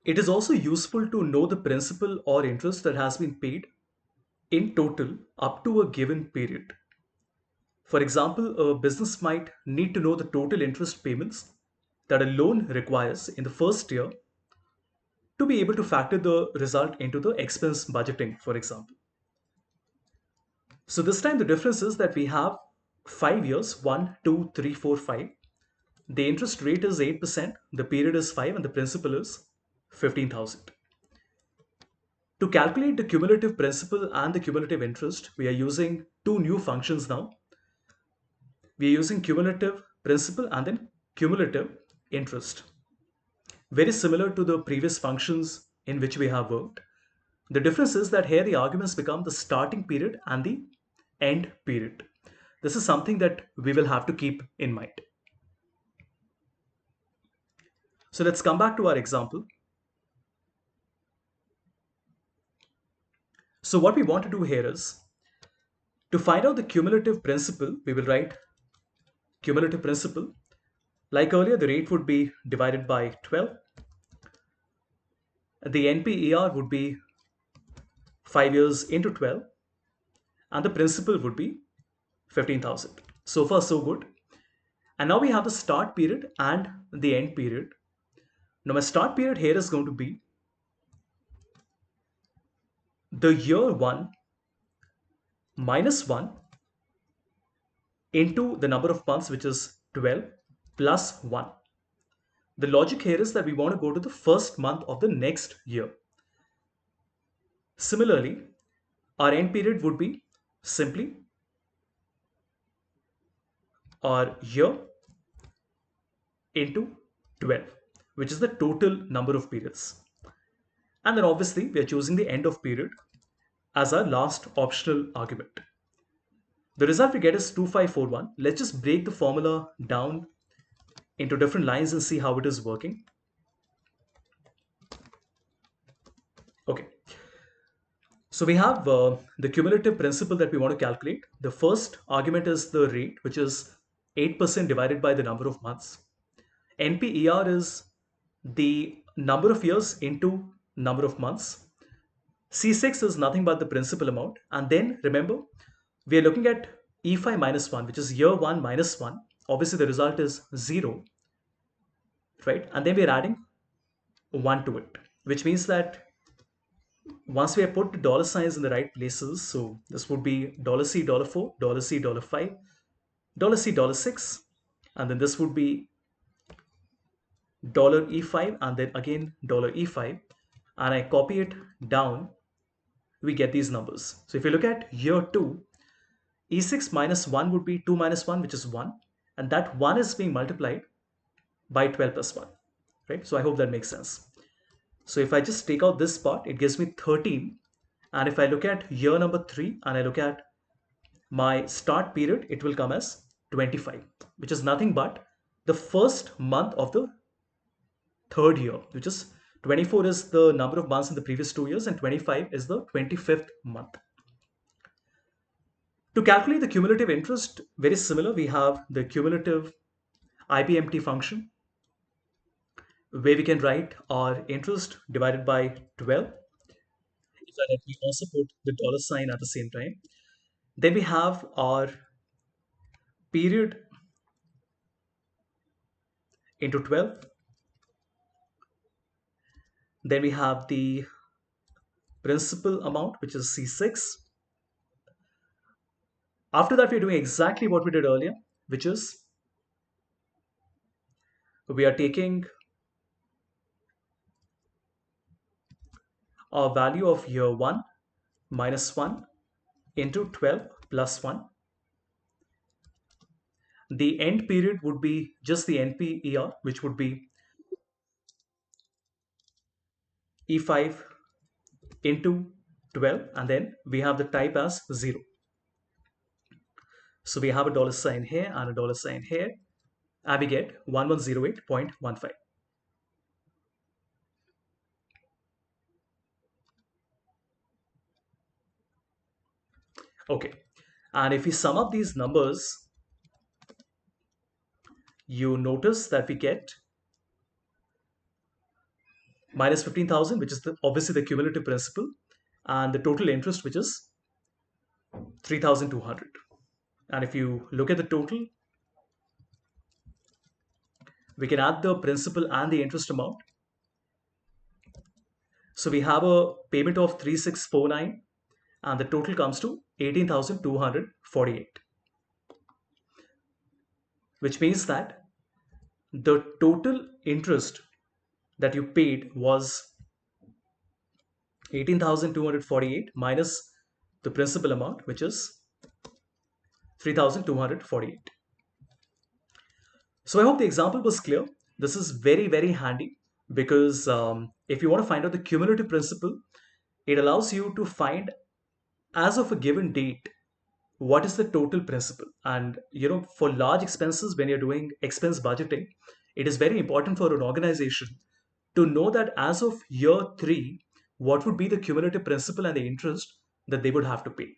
It is also useful to know the principal or interest that has been paid in total up to a given period. For example, a business might need to know the total interest payments that a loan requires in the first year to be able to factor the result into the expense budgeting, for example. So this time the difference is that we have 5 years, 1, 2, 3, 4, 5. The interest rate is 8%, the period is 5, and the principal is 15,000. To calculate the cumulative principal and the cumulative interest, we are using two new functions now. We are using cumulative principal and then cumulative interest. Very similar to the previous functions in which we have worked. The difference is that here the arguments become the starting period and the end period. This is something that we will have to keep in mind. So let's come back to our example. So what we want to do here is to find out the cumulative principal, we will write cumulative principal. Like earlier, the rate would be divided by 12. The NPER would be 5 years into 12, and the principal would be 15,000. So far, so good. And now we have the start period and the end period. Now, my start period here is going to be the year 1 minus 1 into the number of months, which is 12, plus 1. The logic here is that we want to go to the first month of the next year. Similarly, our end period would be simply our year into 12, which is the total number of periods. And then obviously we are choosing the end of period as our last optional argument. The result we get is 2541. Let's just break the formula down into different lines and see how it is working. Okay. So we have the cumulative principal that we want to calculate. The first argument is the rate, which is 8% divided by the number of months. NPER is the number of years into number of months. C6 is nothing but the principal amount. And then remember, we are looking at E5 minus 1, which is year 1 minus 1. Obviously, the result is 0, right? And then we are adding 1 to it, which means that once we have put the dollar signs in the right places, so this would be $C, $4, $C, $5, $C, $6, and then this would be $E5 and then again $E5, and I copy it down, we get these numbers. So if you look at year 2, E6 minus 1 would be 2 minus 1, which is 1, and that 1 is being multiplied by 12 plus 1, right? So I hope that makes sense. So if I just take out this part, it gives me 13. And if I look at year number 3 and I look at my start period, it will come as 25, which is nothing but the first month of the third year, which is 24 is the number of months in the previous 2 years and 25 is the 25th month. To calculate the cumulative interest, very similar, we have the cumulative IPMT function, where we can write our interest divided by 12. In fact, we also put the dollar sign at the same time. Then we have our period into 12. Then we have the principal amount, which is C6. After that, we're doing exactly what we did earlier, which is we are taking our value of year 1 minus 1 into 12 plus 1. The end period would be just the NPER, which would be E5 into 12, and then we have the type as 0. So we have a dollar sign here and a dollar sign here, and we get 1108.15. Okay, and if we sum up these numbers, you notice that we get minus 15,000, which is obviously the cumulative principal, and the total interest, which is 3,200. And if you look at the total, we can add the principal and the interest amount. So we have a payment of 3,649, and the total comes to 18,248, which means that the total interest that you paid was 18,248 minus the principal amount, which is 3,248. So I hope the example was clear. This is very, very handy because if you want to find out the cumulative principal, it allows you to find, as of a given date, what is the total principal. And for large expenses, when you're doing expense budgeting, it is very important for an organization to know that as of year 3, what would be the cumulative principal and the interest that they would have to pay.